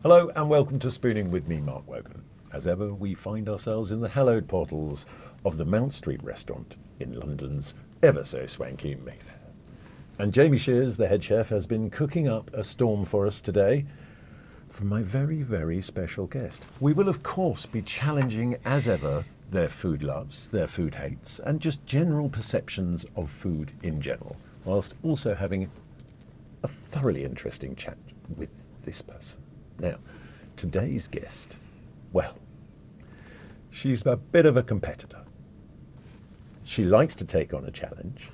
Hello and welcome to Spooning with me, Mark Wogan. As ever, we find ourselves in the hallowed portals of the Mount Street restaurant in London's ever so swanky Mayfair. And Jamie Shears, the head chef, has been cooking up a storm for us today for my very, very special guest. We will, of course, be challenging, as ever, their food loves, their food hates, and just general perceptions of food in general, whilst also having a thoroughly interesting chat with this person. Now, today's guest, well, she's a bit of a competitor. She likes to take on a challenge.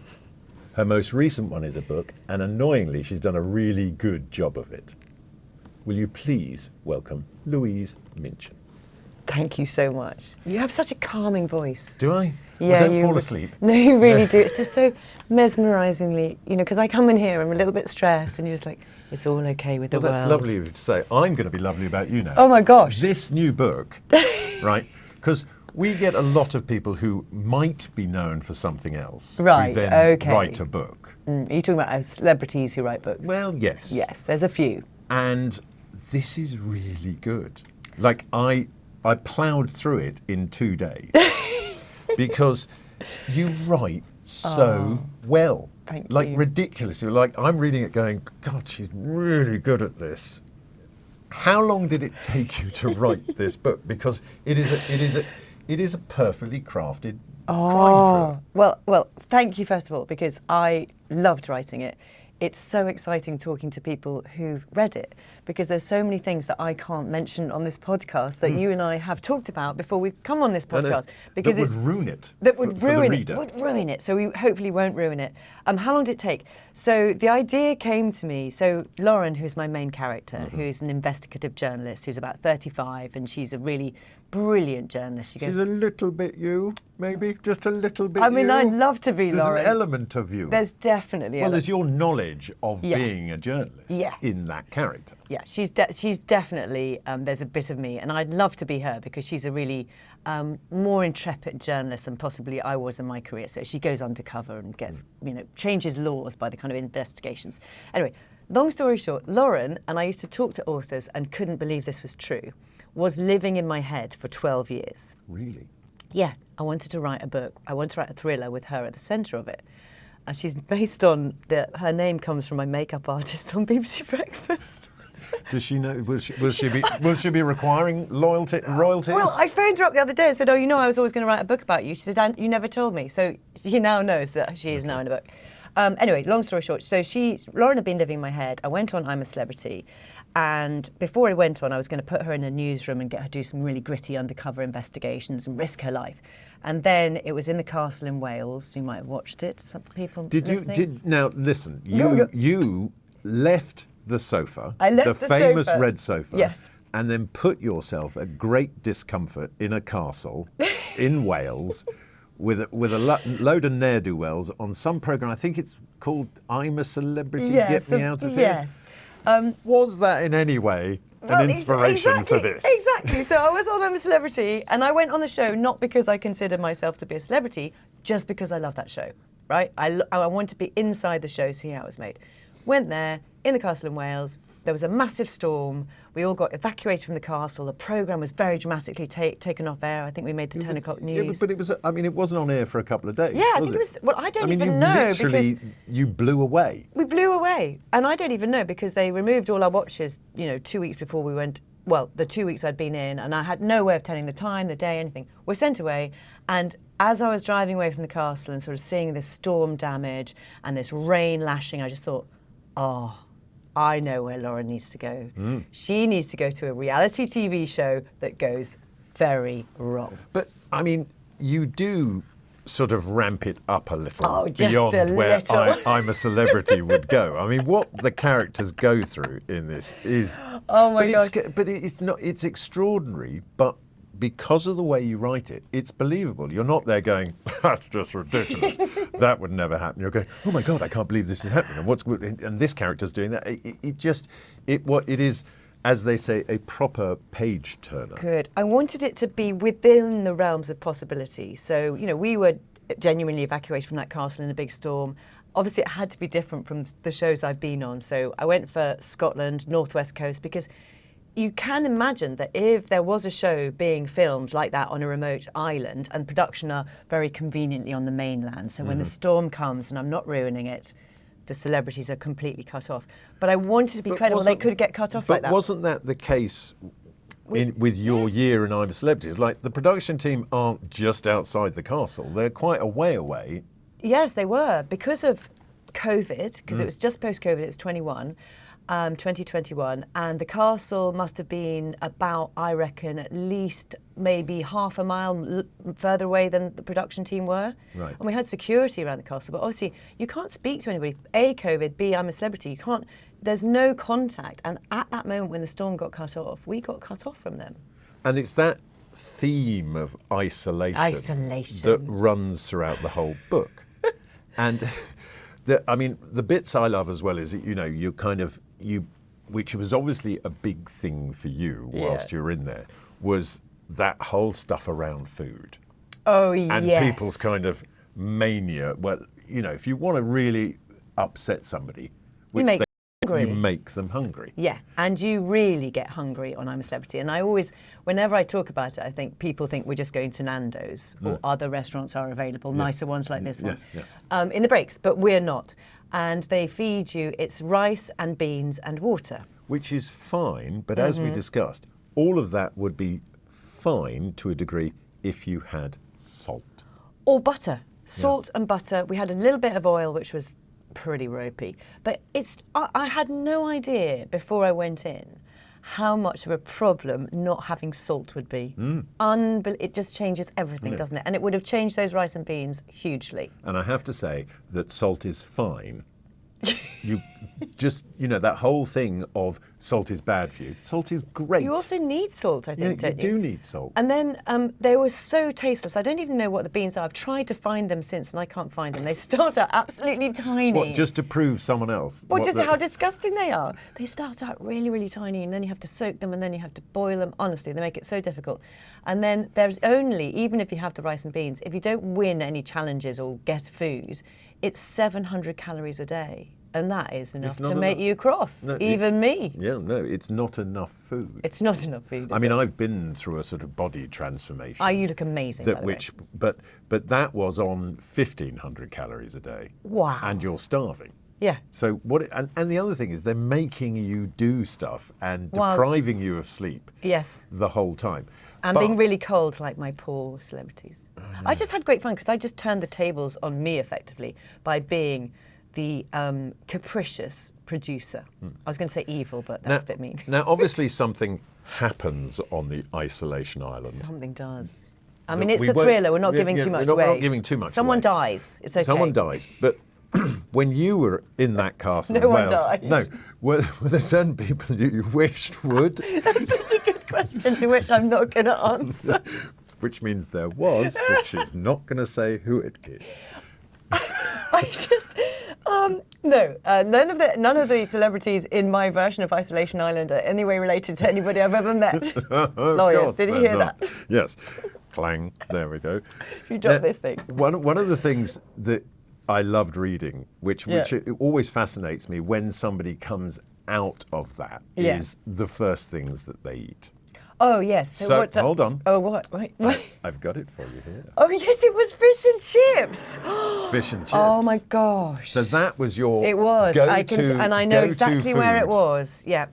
Her most recent one is a book, and annoyingly, she's done a really good job of it. Will you please welcome Louise Minchin? Thank you so much. You have such a calming voice. Do I? Yeah, Well, don't fall asleep. No, you really do. It's just so mesmerisingly, because I come in here, I'm a little bit stressed, and you're just like, it's all okay with the world. That's lovely of you to say. I'm going to be lovely about you now. Oh my gosh. This new book, right? Because we get a lot of people who might be known for something else. Right, who then okay. write a book. Are you talking about celebrities who write books? Well, yes. Yes, there's a few. And this is really good. Like, I ploughed through it in 2 days because you write so well. Thank like you. ridiculously. Like, I'm reading it going, God, she's really good at this. How long did it take you to write this book? Because it is a perfectly crafted crime thriller. Well, thank you first of all, because I loved writing it. It's so exciting talking to people who've read it, because there's so many things that I can't mention on this podcast that you and I have talked about before we've come on this podcast. Because that would ruin it. That would for the ruin reader. it. Would ruin it. So we hopefully won't ruin it. How long did it take? So the idea came to me. So Lauren, who's my main character, who's an investigative journalist, who's about 35, and she's a really brilliant journalist. She's a little bit you, maybe, just a little bit. I mean, you. I'd love to be There's Lauren. an element of you. There's definitely. Well, there's your knowledge of Yeah. being a journalist Yeah. in that character. Yeah, she's definitely, there's a bit of me, and I'd love to be her, because she's a really more intrepid journalist than possibly I was in my career. So she goes undercover and gets, changes laws by the kind of investigations. Anyway, long story short, Lauren, and I used to talk to authors and couldn't believe this was true, was living in my head for 12 years. Really? Yeah, I wanted to write a book. I wanted to write a thriller with her at the centre of it. And she's based on, her name comes from my makeup artist on BBC Breakfast. Does she know? Will she be requiring royalties? Well, I phoned her up the other day and said, I was always going to write a book about you. She said, "And you never told me." So she now knows that she is now in a book. Anyway, long story short, so Lauren had been living in my head. I went on I'm a Celebrity. And before I went on, I was going to put her in a newsroom and get her to do some really gritty undercover investigations and risk her life. And then it was in the castle in Wales. You might have watched it. Some people listening. Now listen? You left the sofa, I left the the famous sofa. red sofa, Yes. and then put yourself at great discomfort in a castle in Wales with a load of ne'er-do-wells on some programme. I think it's called I'm a Celebrity, Get Me Out of Here. Yes. Was that in any way an inspiration for this? Exactly. So I was on I'm a Celebrity, and I went on the show not because I considered myself to be a celebrity, just because I love that show, right? I wanted to be inside the show, see how it was made. Went there, in the castle in Wales. There was a massive storm. We all got evacuated from the castle. The programme was very dramatically taken off air. I think we made the 10 o'clock news. Yeah, but it was. I mean, it wasn't on air for a couple of days. Yeah, I think it was. Well, I don't even know. Literally, you blew away. We blew away, and I don't even know, because they removed all our watches, 2 weeks before we went. Well, the 2 weeks I'd been in, and I had no way of telling the time, the day, anything. We're sent away, and as I was driving away from the castle and sort of seeing this storm damage and this rain lashing, I just thought, I know where Lauren needs to go. She needs to go to a reality TV show that goes very wrong. But, I mean, you do sort of ramp it up a little just beyond a where little. I'm a Celebrity would go. I mean, what the characters go through in this is... Oh my gosh. But it's extraordinary, but because of the way you write it, it's believable. You're not there going, that's just ridiculous. That would never happen. You're going, oh my God, I can't believe this is happening. And this character's doing that. It is, as they say, a proper page turner. Good. I wanted it to be within the realms of possibility. So, we were genuinely evacuated from that castle in a big storm. Obviously, it had to be different from the shows I've been on. So I went for Scotland, Northwest Coast, because you can imagine that if there was a show being filmed like that on a remote island, and production are very conveniently on the mainland, so when the storm comes, and I'm not ruining it, the celebrities are completely cut off. But I wanted to be credible. They could get cut off like that. But wasn't that the case with your year in I'm a Celebrity? It's like the production team aren't just outside the castle. They're quite a way away. Yes, they were. Because of COVID, because it was just post-COVID, it was 2021, and the castle must have been about, I reckon, at least maybe half a mile further away than the production team were. Right. And we had security around the castle, but obviously you can't speak to anybody. A, COVID, B, I'm a Celebrity. You can't, there's no contact. And at that moment when the storm got cut off, we got cut off from them. And it's that theme of isolation that runs throughout the whole book. And the bits I love as well is, which was obviously a big thing for you whilst you were in there, was that whole stuff around food. Oh, yes. And people's kind of mania. Well, if you want to really upset somebody, which you make them hungry. Yeah, and you really get hungry on I'm a Celebrity. And I always, whenever I talk about it, I think people think we're just going to Nando's or other restaurants are available, nicer ones like this one, in the breaks, but we're not. And they feed you, it's rice and beans and water. Which is fine, but as we discussed, all of that would be fine to a degree if you had salt. Or butter. Salt and butter. We had a little bit of oil, which was pretty ropey. But I had no idea before I went in how much of a problem not having salt would be. It just changes everything, doesn't it? And it would have changed those rice and beans hugely. And I have to say that salt is fine. You just, that whole thing of salt is bad for you. Salt is great. You also need salt, I think, don't you? You do need salt. And then they were so tasteless. I don't even know what the beans are. I've tried to find them since, and I can't find them. They start out absolutely tiny. What, just to prove someone else? Well, just how disgusting they are. They start out really, really tiny, and then you have to soak them, and then you have to boil them. Honestly, they make it so difficult. And then there's only, even if you have the rice and beans, if you don't win any challenges or get food, it's 700 calories a day. And that is enough to make you cross, even me. Yeah, no, it's not enough food. It's not enough food. I mean, I've been through a sort of body transformation. Oh, you look amazing, by the way. But that was on 1,500 calories a day. Wow. And you're starving. Yeah. So and the other thing is they're making you do stuff and depriving you of sleep. Yes. The whole time. And being really cold, like my poor celebrities. I just had great fun because I just turned the tables on me effectively by being the capricious producer. I was going to say evil, but that's a bit mean. Now, obviously, something happens on the isolation island. Something does. I mean, it's a thriller. We're not giving too much away. We're not giving too much Someone away. dies. It's okay. Someone dies. But when you were in that castle no in Wales, one died. No, were there certain people you wished would? That's such a good question to which I'm not going to answer. Which means there was, but she's not going to say who it is. No, none of the celebrities in my version of Isolation Island are any way related to anybody I've ever met. Lawyers, did you hear that? Yes. Clang. There we go. You dropped this thing. One of the things that I loved reading, which it always fascinates me when somebody comes out of that, is the first things that they eat. Oh, yes. So hold on. Oh, what? Wait. I've got it for you here. Oh, yes, it was fish and chips. Fish and chips. Oh, my gosh. So that was your It was. And I know exactly where it food. was. Yeah.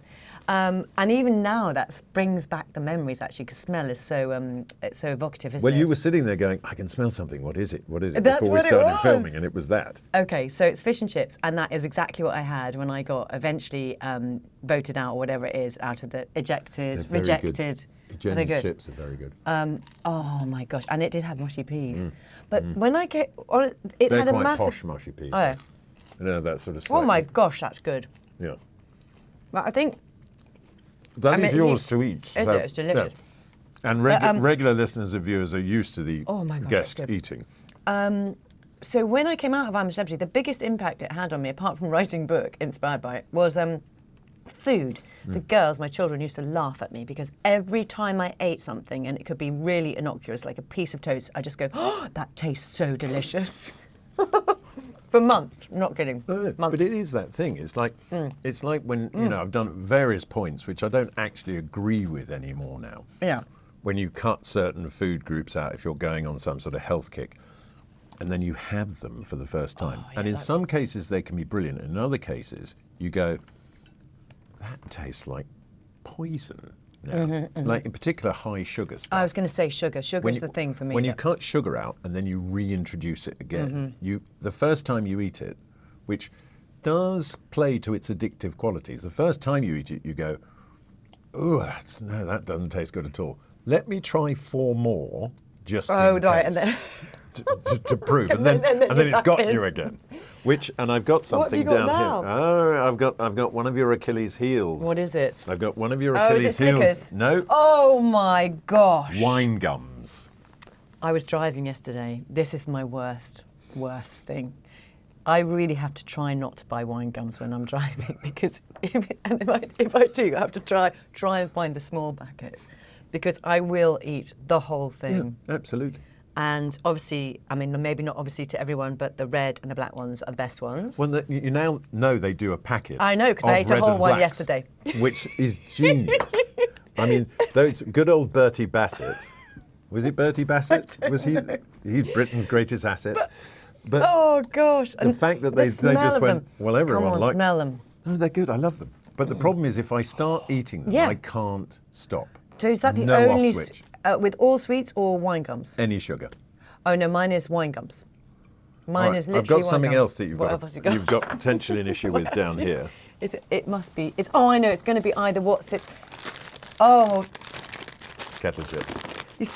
And even now, that brings back the memories, actually, because smell is so it's so evocative, isn't it? Well, you were sitting there going, I can smell something. What is it? What is it? That's Before we what it started was. filming, and it was that. Okay, so it's fish and chips, and that is exactly what I had when I got eventually voted out, or whatever it is, out of the rejected. Jenny's chips are very good. Oh my gosh, and it did have mushy peas. But when I get, it They're had a quite massive posh mushy peas. Oh, yeah. You know, that sort of Oh my gosh, that's good. Yeah. But I think that is yours to eat. It's delicious. Yeah. And regular listeners and viewers are used to the guest eating. So when I came out of I'm a Celebrity, the biggest impact it had on me, apart from writing a book inspired by it, was food. The girls, my children, used to laugh at me because every time I ate something, and it could be really innocuous, like a piece of toast, I just go, oh, that tastes so delicious. For months. Not kidding. No, Months. but it is that thing. It's like when I've done various points which I don't actually agree with anymore now. Yeah. When you cut certain food groups out, if you're going on some sort of health kick, and then you have them for the first time, and in some cases they can be brilliant. In other cases, you go, that tastes like poison. Now. Like in particular, high sugar stuff. I was going to say sugar. Sugar's the thing for me. When you cut sugar out and then you reintroduce it again, the first time you eat it, which does play to its addictive qualities, the first time you eat it, you go, "Oh, no, that doesn't taste good at all. Let me try 4 more just in case." And then to prove, and then it's got you again. And I've got something what have you got down now? here. Oh, I've got one of your Achilles heels. What is it? I've got one of your Oh, Achilles is it heels. Snickers? No. Oh my gosh. Wine gums. I was driving yesterday. This is my worst thing. I really have to try not to buy wine gums when I'm driving because if I do, I have to try and find the small packets because I will eat the whole thing. Yeah, absolutely. And obviously, I mean, maybe not obviously to everyone, but the red and the black ones are the best ones. Well, you now know they do a packet. I know, because I ate a red whole and one blacks, yesterday. Which is genius. I mean, those good old Bertie Bassett. Was it Bertie Bassett? Was he? He's Britain's greatest asset. But oh gosh! the fact that they just went, well, everyone Come on, smell them. No, they're good. I love them. But the problem is, if I start eating them, I can't stop. So is that the no only off switch. With all sweets or wine gums? Any sugar. Oh no, mine is wine gums. Mine is literally I've got wine something gums. else that you've got got? potentially an issue with down here. It must be. I know. It's going to be either what's it. Oh, Kettle chips.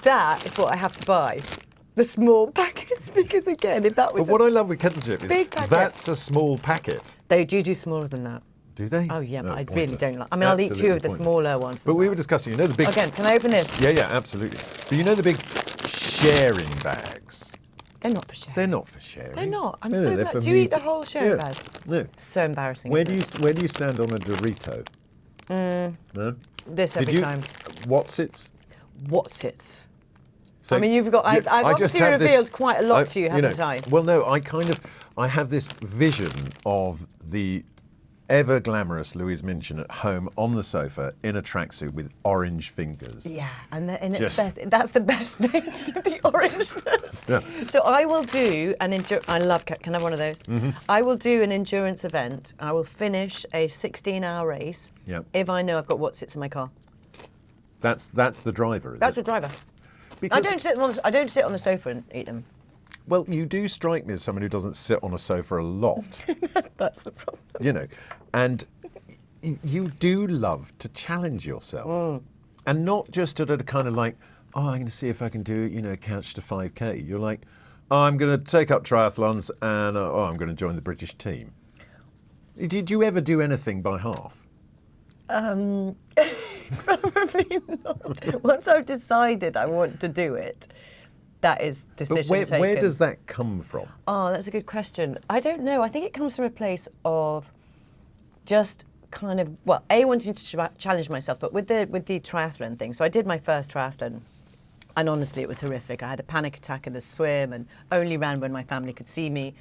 that is what I have to buy. The small packets, because again, if that was. But what I love with kettle chip is big packet. That's a small packet. They do smaller than that. Do they? Oh yeah, No, but I pointless. really don't like. I mean, I'll eat 2 of the Absolutely smaller ones. But we were discussing, you know, the big. Again, can I open this? Yeah, absolutely. But you know the big sharing bags. They're not for sharing. They're not for sharing. They're not. I'm No, so they're glad. for Do you me eat the whole sharing bag? No. So embarrassing. Where isn't do you stand on a Dorito? No. this every time? What's it? What's it? So I mean, you've got. I've I just obviously have this- revealed quite a lot to you, haven't I? Well, no, I have this vision of the ever glamorous Louise Minchin at home on the sofa in a tracksuit with orange fingers. Yeah, and it's Just- best. That's the best bit, the orangeness. Yeah. So I will do an endurance. I love. Can I have one of those? Mm-hmm. I will do an endurance event. I will finish a 16-hour race. Yep. If I know I've got what sits in my car. That's the driver. Is That's it? the driver. Because, I don't sit on the sofa and eat them. well, you do strike me as someone who doesn't sit on a sofa a lot. That's the problem. You know, and you do love to challenge yourself, and not just at a kind of like, oh, I'm going to see if I can do, couch to 5K. You're like, oh, I'm going to take up triathlons, and I'm going to join the British team. Did you ever do anything by half? Probably not. Once I've decided I want to do it, that is decision But taken. where does that come from? Oh, that's a good question. I don't know. I think it comes from a place of just kind of, wanting to challenge myself, but with the triathlon thing. So I did my first triathlon, and honestly, it was horrific. I had a panic attack in the swim and only ran when my family could see me.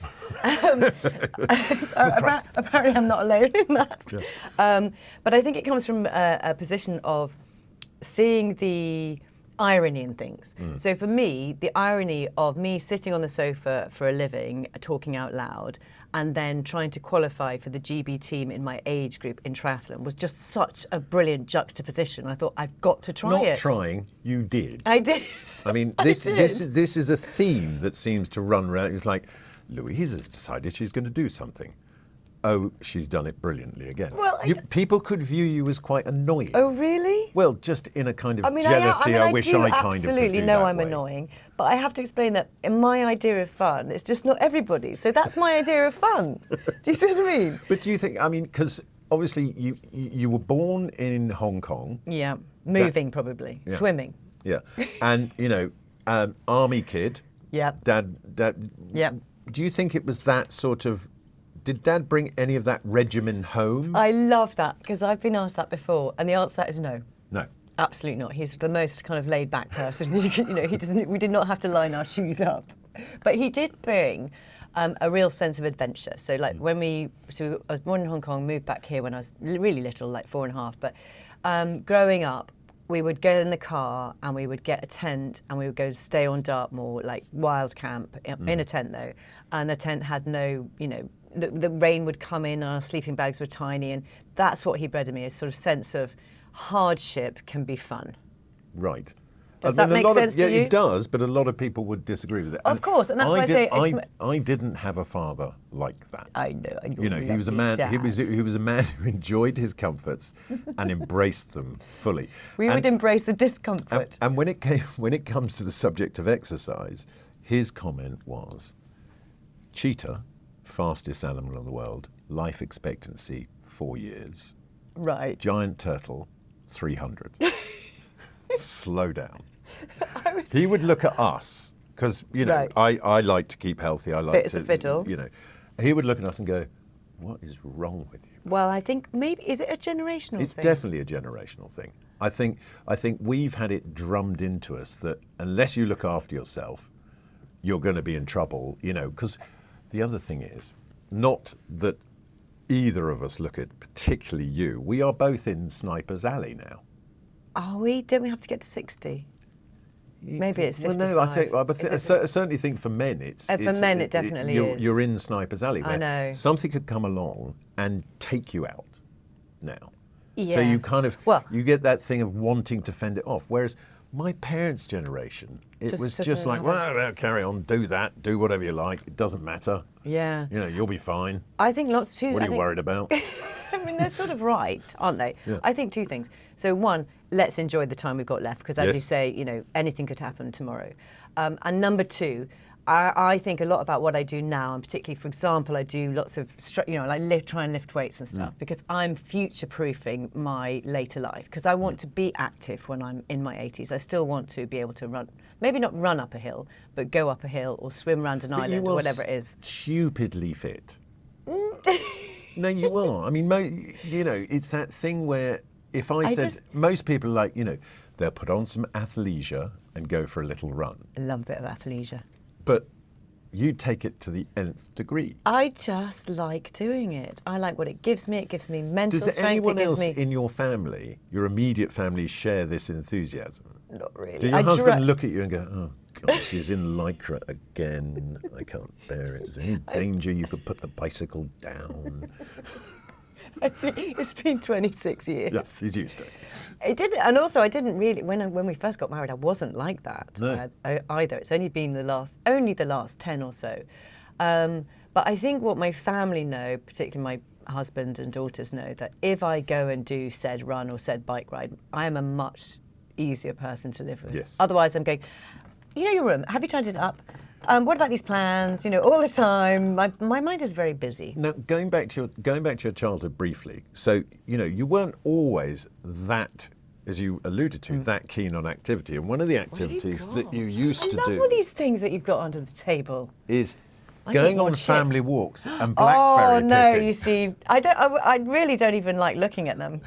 Apparently, I'm not alone in that. Yeah. But I think it comes from a position of seeing the irony in things. So for me, the irony of me sitting on the sofa for a living, talking out loud, and then trying to qualify for the GB team in my age group in triathlon was just such a brilliant juxtaposition. I thought, I've got to try it. Not trying, you did. I did. I mean, this is a theme that seems to run around. It's like, Louise has decided she's going to do something. Oh, she's done it brilliantly again. Well, people could view you as quite annoying. Oh, really? Well, just in a kind of I jealousy. I wish do I kind of could absolutely do know that I'm way. annoying, but I have to explain that in my idea of fun, it's just not everybody. So that's my idea of fun. Do you see what I mean? But do you think? I mean, because obviously you were born in Hong Kong. Yeah, moving probably, Yeah. swimming. Yeah, and army kid. Yep. Dad. Yep. Do you think it was that sort of? Did Dad bring any of that regimen home? I love that because I've been asked that before, and the answer to that is no. No. Absolutely not. He's the most kind of laid-back person. He doesn't. We did not have to line our shoes up, but he did bring a real sense of adventure. So like I was born in Hong Kong, moved back here when I was really little, like 4.5. But growing up, we would get in the car and we would get a tent and we would go stay on Dartmoor, like wild camp, in a tent though. And the tent had no, the rain would come in and our sleeping bags were tiny. And that's what he bred in me, a sort of sense of hardship can be fun. Right. Does that make sense to you? Yeah, it does, but a lot of people would disagree with it. Of course, and that's why I say I didn't have a father like that. I know. He was a man. He was a man who enjoyed his comforts and embraced them fully. We would embrace the discomfort. And when it comes to the subject of exercise, his comment was, cheetah, fastest animal in the world, life expectancy 4 years. Right. Giant turtle, 300. Slow down. He would look at us because Right. I like to keep healthy. I like Fit as to a fiddle. He would look at us and go, "What is wrong with you?" Well, I think maybe is it a generational It's thing? definitely a generational thing. I think we've had it drummed into us that unless you look after yourself, you're going to be in trouble. Because the other thing is, not that either of us look at, particularly you. We are both in Sniper's Alley now. Are we? Don't we have to get to 60? Maybe it's 55. Well, no, I certainly think for men it's... For men it definitely is. You're in Sniper's Alley where I know. something could come along and take you out now. Yeah. So you kind of, you get that thing of wanting to fend it off. Whereas my parents' generation, it was just like, well, carry on, do that, do whatever you like, it doesn't matter. Yeah. You'll be fine. I think lots too. What are you worried about? I mean, they're sort of right, aren't they? Yeah. I think two things. So one, let's enjoy the time we've got left, because as Yes. you say, anything could happen tomorrow. And number two, I think a lot about what I do now, and particularly, for example, I do lots of, try and lift weights and stuff, because I'm future-proofing my later life, because I want to be active when I'm in my 80s. I still want to be able to run, maybe not run up a hill, but go up a hill or swim around an island or whatever it is. Stupidly fit. No, you are. I mean, it's that thing where if most people they'll put on some athleisure and go for a little run. I love a bit of athleisure. But you take it to the nth degree. I just like doing it. I like what it gives me. It gives me mental Does strength. anyone else in your family, your immediate family, share this enthusiasm? Not really. Do your husband look at you and go, "Oh God, she's in lycra again. I can't bear it. Is there any danger you could put the bicycle down?" It's been 26 years. Yes, he's used to it. It did, and also I didn't really. When we first got married, I wasn't like that either. It's only been the last 10 or so. But I think what my family know, particularly my husband and daughters know, that if I go and do said run or said bike ride, I am a much easier person to live with. Yes. Otherwise, I'm going, your room, have you tidied it up? What about these plans? All the time. My mind is very busy. Now, going back to your childhood briefly. So, you weren't always that, as you alluded to, that keen on activity. And one of the activities that you used to do... I love all these things that you've got under the table. ...is going on family walks and blackberry picking. Oh, no, you see, I really don't even like looking at them.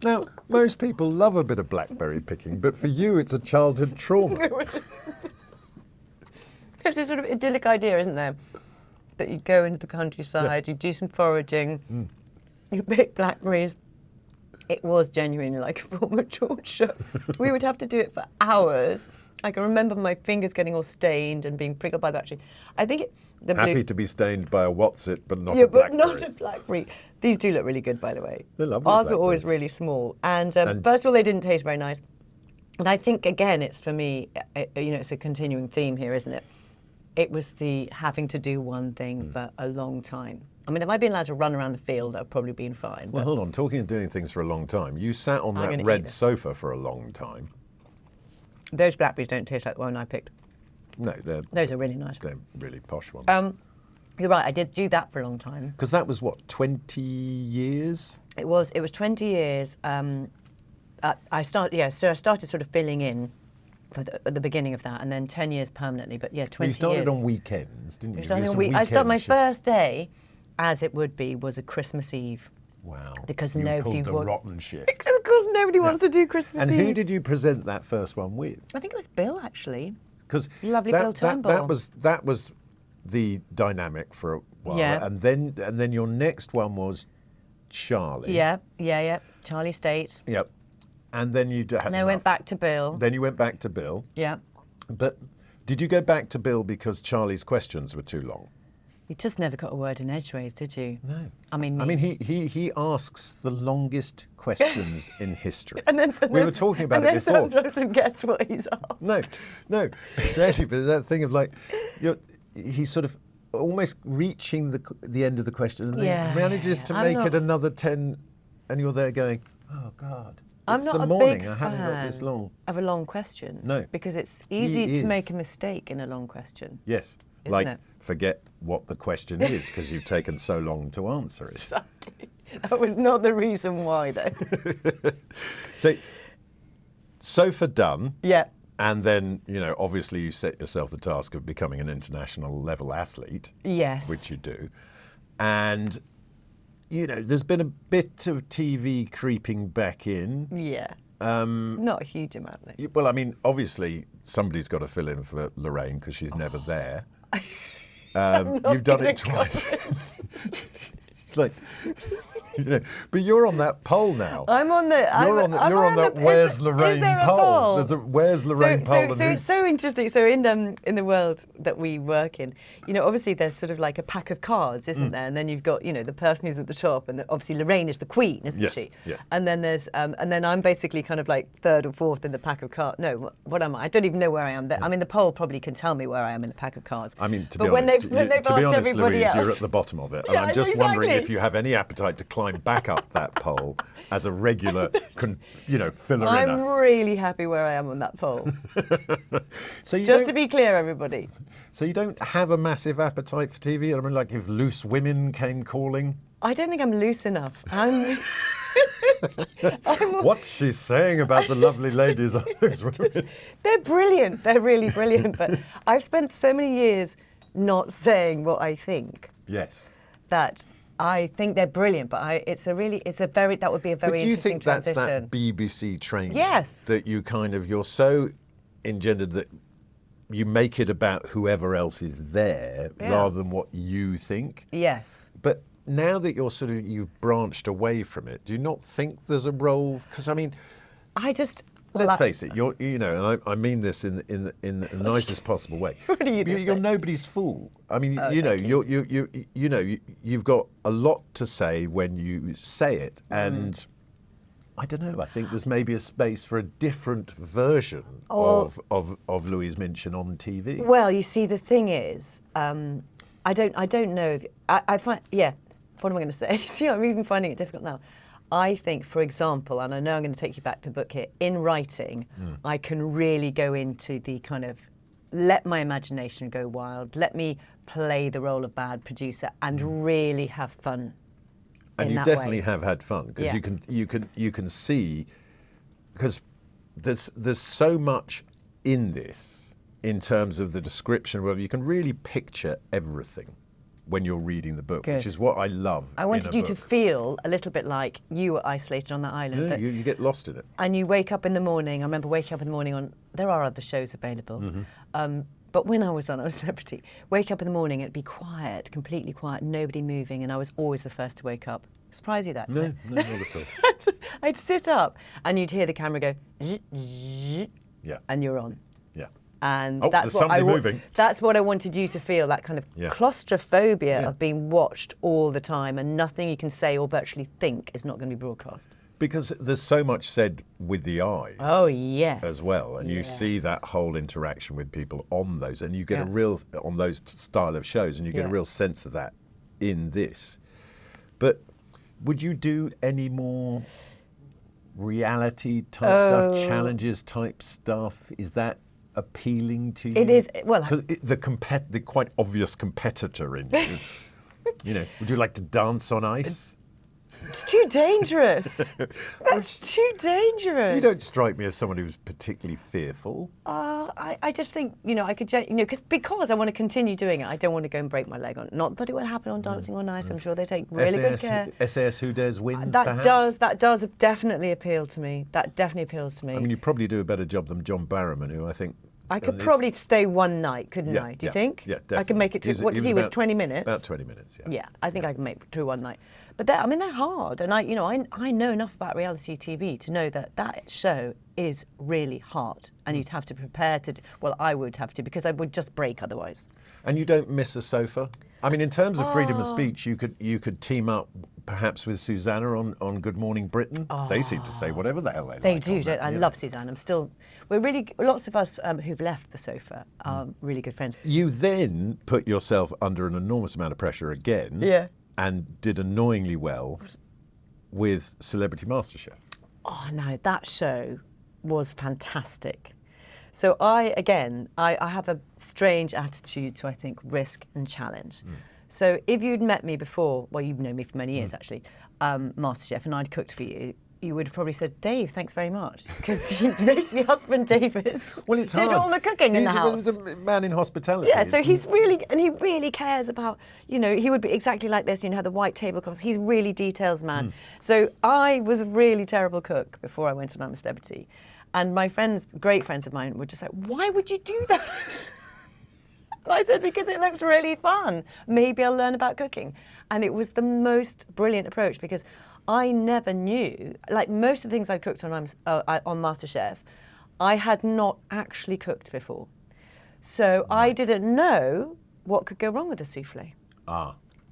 Now, most people love a bit of blackberry picking, but for you, it's a childhood trauma. It's a sort of idyllic idea, isn't there? That you go into the countryside, you do some foraging, you pick blackberries. It was genuinely like a form of torture. We would have to do it for hours. I can remember my fingers getting all stained and being prickled by that tree. I think Happy to be stained by a Whatsit, but not a blackberry. but not a blackberry. These do look really good, by the way. They're lovely. Ours were always really small. And first of all, they didn't taste very nice. And I think, again, it's for me, it's a continuing theme here, isn't it? It was the having to do one thing for a long time. I mean, if I'd been allowed to run around the field, I'd probably been fine. Well, hold on. Talking of doing things for a long time, you sat on that red sofa for a long time. Those blackberries don't taste like the one I picked. No, those are really nice. They're really posh ones. You're right. I did do that for a long time. Because that was what, 20 years? It was 20 years. I started sort of filling in at the beginning of that, and then 10 years permanently. But 20 years. You started on weekends, didn't you? I started my first day, as it would be, was a Christmas Eve. Wow. Because you nobody pulled the rotten shift. Because of course nobody wants to do Christmas Eve. And who did you present that first one with? I think it was Bill, actually. Because Lovely Bill Turnbull. That was the dynamic for a while. Yeah. And then your next one was Charlie. Yeah. Charlie Stayt. Yep. And then you had And then I went back to Bill. Then you went back to Bill. Yeah. But did you go back to Bill because Charlie's questions were too long? You just never got a word in edgeways, did you? No. I mean, he asks the longest questions in history. And then we were talking about it before. And then sometimes guess what he's asked. No, exactly. But that thing of like, he's sort of almost reaching the end of the question, and then manages to make it another 10, and you're there going, oh God. I'm It's not the a morning. big I haven't got this fan long. of a long question. No. Because it's easy is. to make a mistake in a long question. Yes. Isn't Like, it? forget what the question is because you've taken so long to answer it. Exactly. That was not the reason why, though. So for done. Yeah. And then, obviously you set yourself the task of becoming an international level athlete. Yes. Which you do. And, there's been a bit of TV creeping back in. Yeah. Not a huge amount, though. Well, I mean, obviously somebody's got to fill in for Lorraine because she's never there. You've done it twice. It's like, but you're on that poll now. I'm on the. You're on that. Where's Lorraine poll? There's a Where's Lorraine poll? So it's so interesting. So in the world that we work in, obviously there's sort of like a pack of cards, isn't there? And then you've got the person who's at the top, and obviously Lorraine is the queen, isn't she? Yes. And then there's and then I'm basically kind of like third or fourth in the pack of cards. No, what am I? I don't even know where I am. I mean, the poll probably can tell me where I am in the pack of cards. I mean, to be honest, everybody Louise, else, you're at the bottom of it, and Yeah, I'm just exactly. wondering if you have any appetite to climb back up that poll as a regular, filler. I'm really happy where I am on that poll. So Just to be clear, everybody. So you don't have a massive appetite for TV? I mean, like if Loose Women came calling? I don't think I'm loose enough. What's she saying about the lovely ladies on Loose Women? They're brilliant. They're really brilliant. But I've spent so many years not saying what I think. Yes. That I think they're brilliant, but that would be a very But do you interesting think that's transition. that BBC training? Yes. That you're so engendered that you make it about whoever else is there rather than what you think? Yes. But now that you've branched away from it, do you not think there's a role? Because I mean, let's face it. And I mean this in the nicest possible way. What are you You're nobody's fool. I mean, you've got a lot to say when you say it, and I don't know. I think there's maybe a space for a different version of Louise Minchin on TV. Well, you see, the thing is, I don't know. I find, what am I going to say? See, I'm even finding it difficult now. I think, for example, and I know I'm going to take you back to the book here, in writing, I can really go into the kind of, let my imagination go wild, let me play the role of bad producer and really have fun. And you definitely have had fun because you can see, because there's so much in this in terms of the description where you can really picture everything when you're reading the book, which is what I love. I wanted you to feel a little bit like you were isolated on that island. Yeah, you get lost in it. And you wake up in the morning. I remember waking up in the morning there are other shows available. But when I was a celebrity, wake up in the morning, it'd be quiet, completely quiet, nobody moving, and I was always the first to wake up. Surprise you that? No, not at all. I'd sit up and you'd hear the camera go, zzz, zzz, and you're on. Yeah. And there's somebody moving. That's what I wanted you to feel, that kind of claustrophobia of being watched all the time and nothing you can say or virtually think is not going to be broadcast. Because there's so much said with the eyes. Oh, yes. As well. And you see that whole interaction with people on those, and you get a real, on those style of shows, and you get a real sense of that in this. But would you do any more reality type stuff, challenges type stuff? Is that appealing to you? It is. Well, because the quite obvious competitor in you, would you like to dance on ice? It's too dangerous. That's too dangerous. You don't strike me as someone who's particularly fearful. I just think, I could, because I want to continue doing it, I don't want to go and break my leg on it. Not that it would happen on Dancing on Ice. I'm sure they take really good care. SAS Who Dares Wins, That does definitely appeal to me. That definitely appeals to me. I mean, you probably do a better job than John Barrowman, who I think I could probably stay one night, couldn't I? Do you think? Yeah, definitely. I could make it through. What did he was 20 minutes? About 20 minutes, yeah. Yeah, I think I can make it through one night. But they're hard, and I know enough about reality TV to know that show is really hard, and you'd have to prepare to. Well, I would have to, because I would just break otherwise. And you don't miss a sofa? I mean, in terms of freedom of speech, you could team up perhaps with Susanna on Good Morning Britain. They seem to say whatever the hell they like. They do. I love Susanna. Lots of us who've left the sofa are really good friends. You then put yourself under an enormous amount of pressure again. Yeah. And did annoyingly well with Celebrity Masterchef. Oh no, that show was fantastic. So I have a strange attitude to, I think, risk and challenge. So if you'd met me before, well, you've known me for many years actually, Masterchef, and I'd cooked for you, you would have probably said, Dave, thanks very much. Because basically husband David did all the cooking in the house. He's a man in hospitality. Yeah, so he really cares about, he would be exactly like this, have the white tablecloth. He's really details man. So I was a really terrible cook before I went on I'm a Celebrity. And my friends, great friends of mine, were just like, why would you do that? And I said, because it looks really fun. Maybe I'll learn about cooking. And it was the most brilliant approach, because I never knew, like most of the things I cooked on MasterChef, I had not actually cooked before. So I didn't know what could go wrong with a souffle.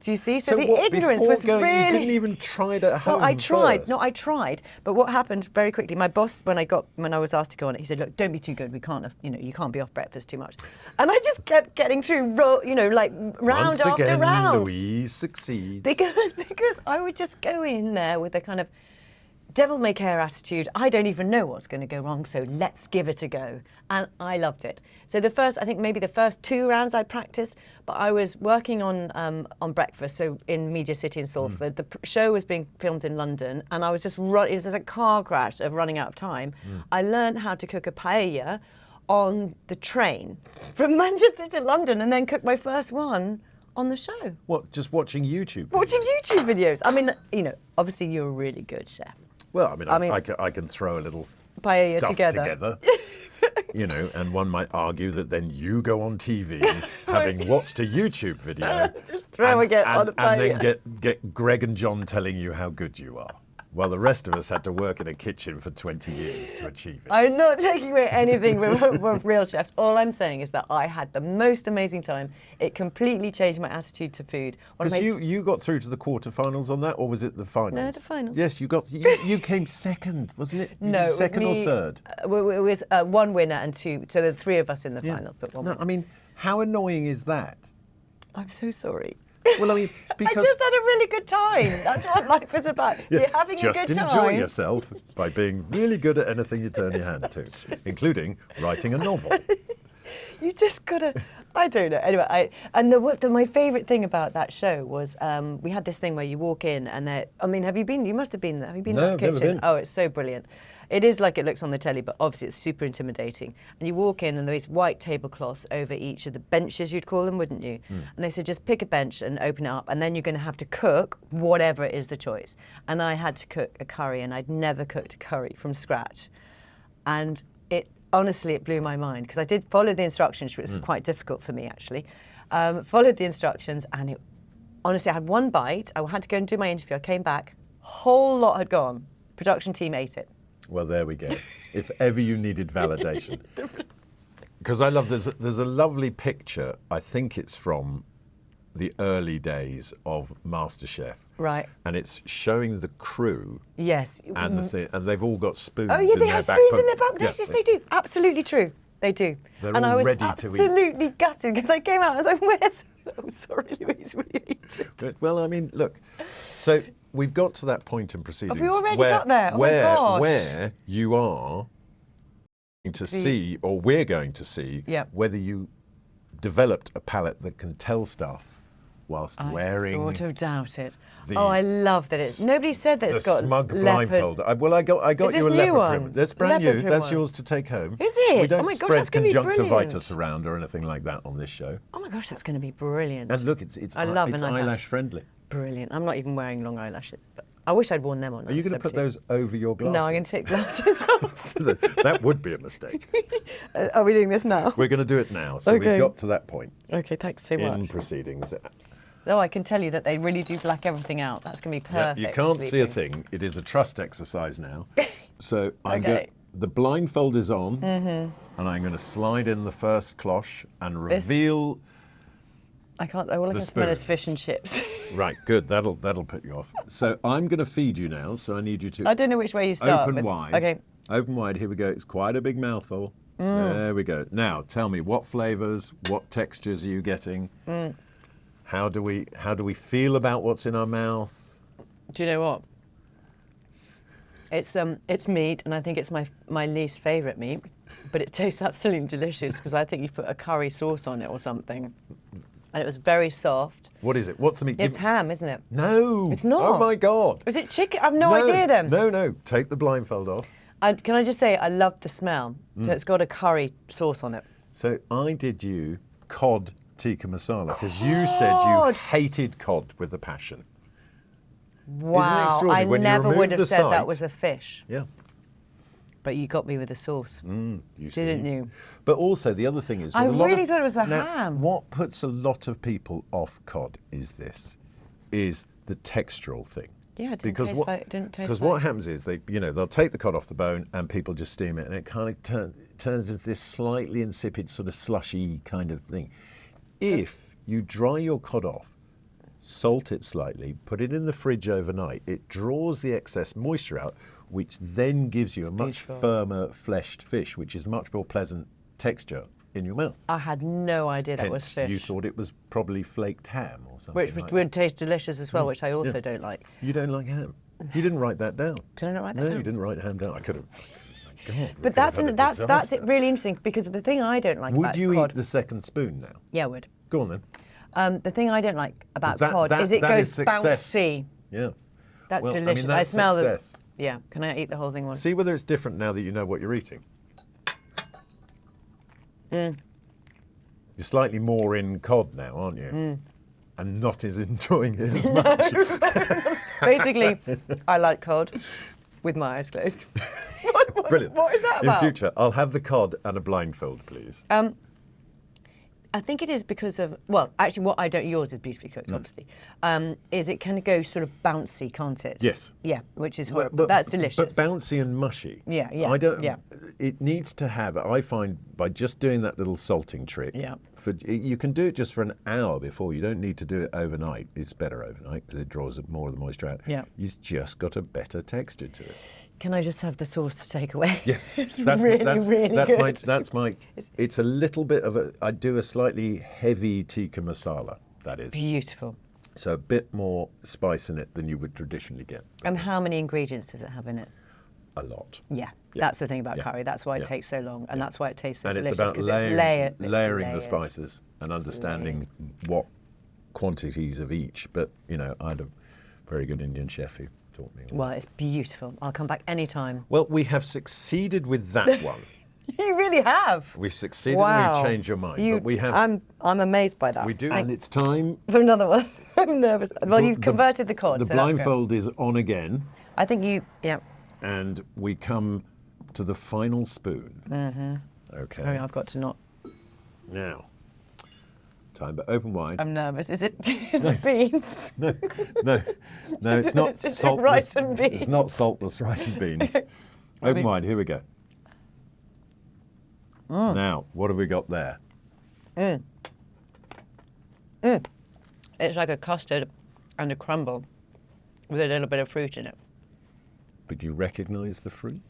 Do you see? So the ignorance was really... You didn't even try it at home. Well, I tried. First. No, I tried. But what happened very quickly, my boss, when I was asked to go on it, he said, look, don't be too good. We can't have, you can't be off breakfast too much. And I just kept getting through, round Once after again, round. Louise succeeds. Because I would just go in there with a kind of devil-may-care attitude. I don't even know what's going to go wrong, so let's give it a go. And I loved it. So maybe the first 2 rounds I practiced, but I was working on breakfast, so in Media City in Salford. The show was being filmed in London, and I was just it was just a car crash of running out of time. I learned how to cook a paella on the train from Manchester to London, and then cooked my first one on the show. What, just watching YouTube videos? Watching YouTube videos. I mean, obviously you're a really good chef. Well, I can throw a little paella stuff together. And one might argue that then you go on TV having watched a YouTube video, just throwing it on a paella, and then get Greg and John telling you how good you are. While the rest of us had to work in a kitchen for 20 years to achieve it. I'm not taking away anything from real chefs. All I'm saying is that I had the most amazing time. It completely changed my attitude to food. Because you got through to the quarterfinals on that, or was it the finals? No, the finals. Yes, you came second, wasn't it? No, it was second me, or third? It was one winner and 2, so there were 3 of us in the final. But one winner. I mean, how annoying is that? I'm so sorry. Well, I mean, because... I just had a really good time. That's what life is about. You're having a good time. Just enjoy yourself by being really good at anything you turn your hand to, including writing a novel. You just gotta... I don't know. Anyway, my favourite thing about that show was we had this thing where you walk in and have you been? You must have been there. Have you been in that kitchen? Never been. Oh, it's so brilliant. It is like it looks on the telly, but obviously it's super intimidating. And you walk in and there's white tablecloths over each of the benches, you'd call them, wouldn't you? And they said, just pick a bench and open it up, and then you're going to have to cook whatever is the choice. And I had to cook a curry, and I'd never cooked a curry from scratch. And honestly, it blew my mind, because I did follow the instructions, which was quite difficult for me, actually. Followed the instructions, and honestly, I had one bite. I had to go and do my interview. I came back, whole lot had gone. Production team ate it. Well, there we go. If ever you needed validation. Because I love, there's a lovely picture, I think it's from the early days of MasterChef. Right. And it's showing the crew. Yes. And they've all got spoons in their back. Oh, yeah, they have spoons in their back. Yeah. Yes, they do. Absolutely true. They do. They're and all I was ready to eat. absolutely gutted, because I came out, I was like, where's... Oh, sorry, Louise, will you eat it? Well, I mean, look, so we've got to that point in proceedings. Have we already got there? Oh my gosh. Where you are going to see, or we're going to see, whether you developed a palate that can tell stuff whilst wearing... I sort of doubt it. I love that it's... Nobody said that it's got smug leopard. blindfold. I got you a leopard print. That's brand new. That's yours to take home. Is it? We don't Oh my gosh, spread that's going to be brilliant. conjunctivitis around or anything like that on this show. Oh my gosh, that's going to be brilliant. And look, it's I love an eyelash friendly. Brilliant. I'm not even wearing long eyelashes. But I wish I'd worn them on. Are you going to put those over your glasses? No, I'm going to take glasses off. That would be a mistake. Are we doing this now? We're going to do it now. So Okay. we've got to that point Okay, thanks so in much. proceedings. Oh, I can tell you that they really do black everything out. That's going to be perfect. You can't see a sleeping. thing. It is a trust exercise now. So Okay. the blindfold is on, and I'm going to slide in the first cloche and reveal. I can't. All I can smell is fish and chips. Right, good. That'll put you off. So I'm going to feed you now. So I need you to I don't know which way you start. open with. wide. Okay. Open wide. Here we go. It's quite a big mouthful. There we go. Now tell me, what flavors, what textures are you getting? How do we feel about what's in our mouth? Do you know what? It's meat, and I think it's my least favourite meat, but it tastes absolutely delicious because I think you put a curry sauce on it or something, and it was very soft. What is it? What's the meat? It's ham, isn't it? No. It's not. Oh my God. Is it chicken? I've no idea then. No. Take the blindfold off. Can I just say I love the smell. So it's got a curry sauce on it. So I did you cod tikka masala because you said you Cod! hated cod with a passion. Wow, extraordinary? I When you never remove would have the said that sight- was a fish, Yeah. but you got me with the sauce. You Didn't see. you? But also the other thing is, I with a lot really of- thought it was the Now, ham. What puts a lot of people off cod is the textural thing. Yeah, it didn't taste like. Because what happens is they'll take the cod off the bone and people just steam it, and it kind of turns into this slightly insipid sort of slushy kind of thing. If you dry your cod off, salt it slightly, put it in the fridge overnight, it draws the excess moisture out, which then gives you a much beautiful. firmer fleshed fish, which is much more pleasant texture in your mouth. I had no idea that was Hence, fish. you thought it was probably flaked ham or something. Which like would taste delicious as well, which I also Yeah. don't like. that. You don't like ham. You didn't write that down. Did I not write that No, down? you didn't write ham down. I could have. God, we But could have had a that's disaster. really interesting because the thing I don't like Would about you cod. eat the second spoon now? Yeah, I would. Go on then. The thing I don't like about that- cod that- is it that goes is success. bouncy. Yeah. That's Well, I mean, delicious. I that's smell success. the. Yeah. Can I eat the whole thing once? See whether it's different now that you know what you're eating. You're slightly more in cod now, aren't you? And not as enjoying it as much. Basically, I like cod with my eyes closed. Brilliant. What is that about? In future, I'll have the cod and a blindfold, please. I think it is because of, well, actually what I don't, yours is beautifully cooked, obviously, is it can go sort of bouncy, can't it? Yes. Yeah, which is horrible. That's delicious. But bouncy and mushy. Yeah, yeah, I don't. yeah. It needs to have. I find by just doing that little salting trick. Yeah. You can do it just for an hour before. You don't need to do it overnight. It's better overnight because it draws more of the moisture out. Yeah. You've just got a better texture to it. Can I just have the sauce to take away? Yes, it's really good. That's my. It's a little bit of a. I do a slightly heavy tikka masala. That is. Beautiful. So a bit more spice in it than you would traditionally get. And how many ingredients does it have in it? A lot. Yeah, Yeah. that's the thing about Yeah. curry. That's why it Yeah. takes so long, and that's why it tastes so And it's delicious. about 'cause layering, it's layering the layered. spices and understanding what quantities of each. But I had a very good Indian chef who taught me. All Well, it's beautiful. I'll come back anytime. Well, we have succeeded with that one. You really have. We've succeeded. Wow. We've changed your mind. But we have. I'm amazed by that. We do. And it's time. For another one. I'm nervous. Well, you've The- converted the cod. The so that's great. blindfold is on again, I think you. Yeah. and we come to the final spoon. Okay. Oh, I've got to not. Now, time but open wide. I'm nervous. Is it? Is it beans? No, it's not Is it saltless. rice and beans? It's not saltless rice and beans. Open wide. Here we go. Now, what have we got there? It's like a custard and a crumble with a little bit of fruit in it. But do you recognise the fruit?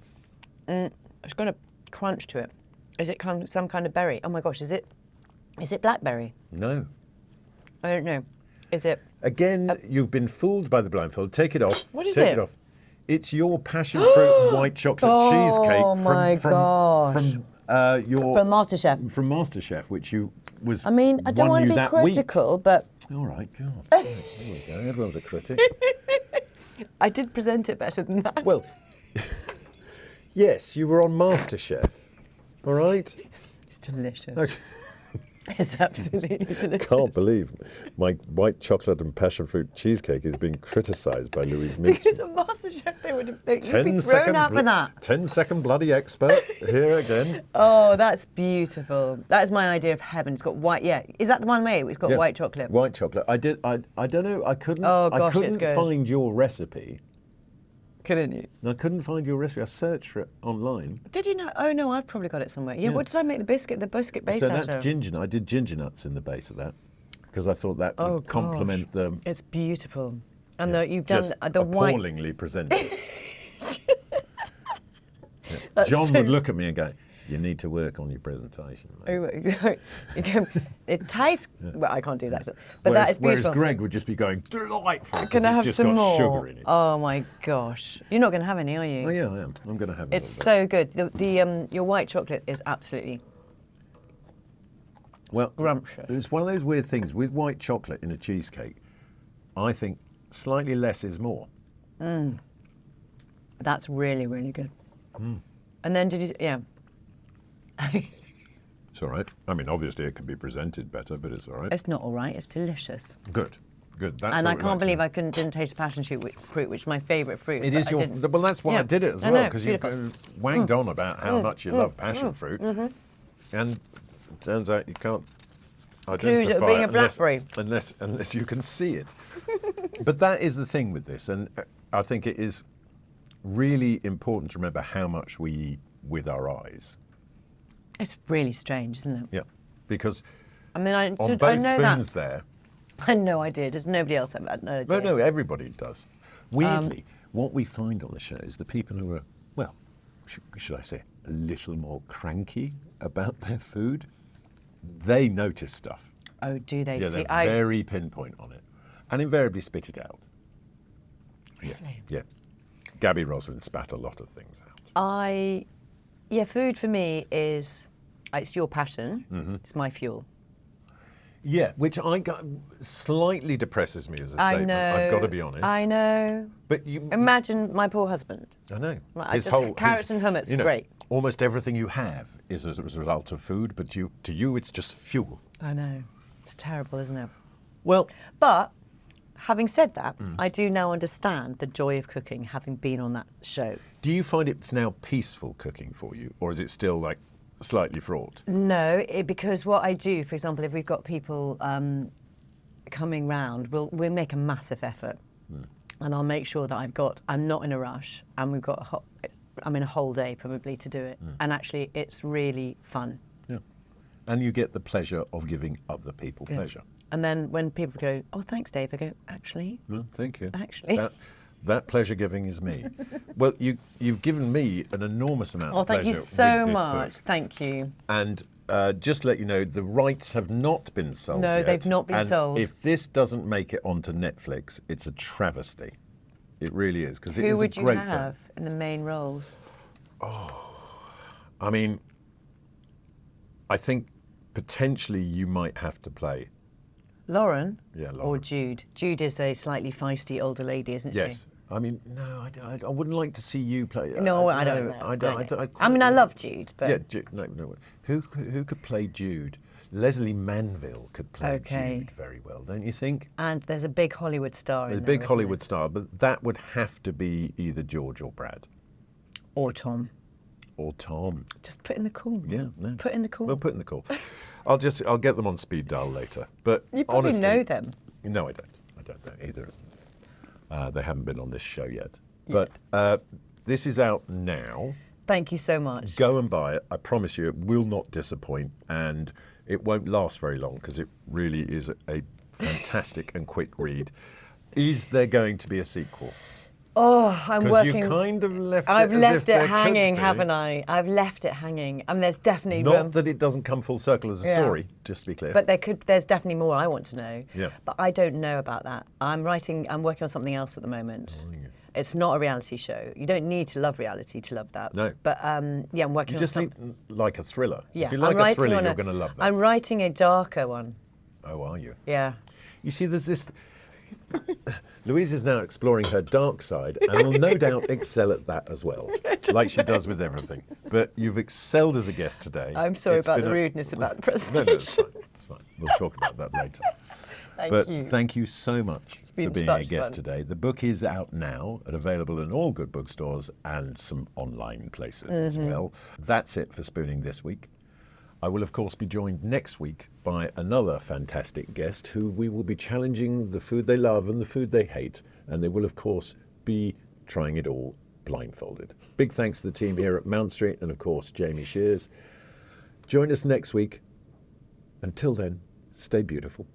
It's got a crunch to it. Is it some kind of berry? Oh my gosh, is it blackberry? No. I don't know. Is it? Again, you've been fooled by the blindfold. Take it off. What is Take it? it off. It's your passion fruit and white chocolate cheesecake Oh my gosh. from your From Masterchef. from Masterchef, which you was. I mean, I don't won want you to be that week. critical, but All right, God. There we go. Everyone's a critic. I did present it better than that. Well, yes, you were on Masterchef. All right. It's delicious. Okay. It's absolutely delicious. Can't believe my white chocolate and passion fruit cheesecake is being criticised by Louise Minchin. Because on Masterchef, you'd be thrown out for that. 10-second bloody expert here again. Oh, that's beautiful. That is my idea of heaven. It's got white. Yeah, is that the one made? It's got Yeah, white chocolate. White chocolate. I don't know. I couldn't. Oh, gosh, I it's couldn't good. find your recipe. Couldn't you? I couldn't find your recipe. I searched for it online. Did you know? Oh no, I've probably got it somewhere. Yeah. What did I make the biscuit base So out that's of? ginger. I did ginger nuts in the base of that because I thought that would complement the. It's beautiful, and you've just done the white. appallingly presented. John would look at me and go, "You need to work on your presentation." Mate. It tastes. Well, I can't do that, but that is beautiful. Whereas Greg would just be going, "Delightful." Can I have it's just some got more? sugar in it. Oh my gosh, you're not going to have any, are you? Oh yeah, I am. I'm going to have. It's so good. Your white chocolate is absolutely. Well, scrumptious. It's one of those weird things with white chocolate in a cheesecake. I think slightly less is more. That's really, really good. And then yeah. It's all right. I mean, obviously it could be presented better, but it's all right. It's not all right. It's delicious. Good. That's And what I we can't like believe to I didn't taste passion fruit, which is my favourite fruit. It is your. Well, that's why I did it as I well, know, because you wanged on about how much you love passion fruit, and it turns out you can't identify it being it a blackberry. unless you can see it. But that is the thing with this, and I think it is really important to remember how much we eat with our eyes. It's really strange, isn't it? Yeah, because I mean, I on know both that. spoons there. I know I did. Does nobody else have that? No, everybody does. Weirdly, what we find on the show is the people who are, well, should I say, a little more cranky about their food, they notice stuff. Oh, do they? Yeah, See, they're very pinpoint on it, and invariably spit it out. Really? Yeah. Gabby Roslin spat a lot of things out. Food for me is, it's your passion. It's my fuel. Yeah, which slightly depresses me as a statement. I've got to be honest. I know. But you imagine my poor husband. I know. Carrots and hummus, great. Almost everything you have is as a result of food, but to you it's just fuel. I know. It's terrible, isn't it? Well, but having said that, I do now understand the joy of cooking, having been on that show. Do you find it's now peaceful cooking for you, or is it still like slightly fraught? No, because what I do, for example, if we've got people coming round, we'll make a massive effort, and I'll make sure that I'm not in a rush, and we've got I'm in a whole day probably to do it, and actually it's really fun. Yeah, and you get the pleasure of giving other people pleasure. And then when people go, "Oh, thanks, Dave," I go, "Actually, No, thank you. Actually, that pleasure giving is me." Well, you've given me an enormous amount of pleasure. Thank you so with this much. book. Thank you. And just to let you know, the rights have not been sold No, yet. they've not been and sold. If this doesn't make it onto Netflix, it's a travesty. It really is, because it is a great Who would you book. have in the main roles? I mean, I think potentially you might have to play. Lauren? Yeah, Lauren. Or Jude? Jude is a slightly feisty older lady, isn't she? Yes. I mean, no, I wouldn't like to see you play. No, I don't know. I mean, I love Jude, but... Yeah, Jude, no. Who could play Jude? Leslie Manville could play Jude very well, don't you think? And there's a big Hollywood star There's in a there, big Hollywood star, but that would have to be either George or Brad. Or Tom. Or Tom. Just put in the call. Yeah, no. Put in the call. We'll put in the call. I'll get them on speed dial later. But You probably honestly, know them. No, I don't. I don't know either. They haven't been on this show yet. But this is out now. Thank you so much. Go and buy it. I promise you, it will not disappoint, and it won't last very long because it really is a fantastic and quick read. Is there going to be a sequel? Oh, I'm working. Because you kind of left it. I've as left if it there hanging, could be. haven't I? I've left it hanging. I mean, there's definitely Not room. that it doesn't come full circle as a story, just to be clear. But there's definitely more I want to know. Yeah. But I don't know about that. I'm working on something else at the moment. Oh, yeah. It's not a reality show. You don't need to love reality to love that. No. But I'm working You on just something. need, like a thriller. Yeah. If you like a thriller, you're going to love that. I'm writing a darker one. Oh, are you? Yeah. You see, there's this... Louise is now exploring her dark side and will no doubt excel at that as well, like she does with everything. But you've excelled as a guest today. I'm sorry It's about been the rudeness about the No, presentation. it's fine. It's We'll talk about that later. Thank you. Thank you so much for been being a such guest fun. today. The book is out now and available in all good bookstores and some online places as well. That's it for Spooning this week. I will, of course, be joined next week by another fantastic guest who we will be challenging the food they love and the food they hate. And they will, of course, be trying it all blindfolded. Big thanks to the team here at Mount Street and, of course, Jamie Shears. Join us next week. Until then, stay beautiful.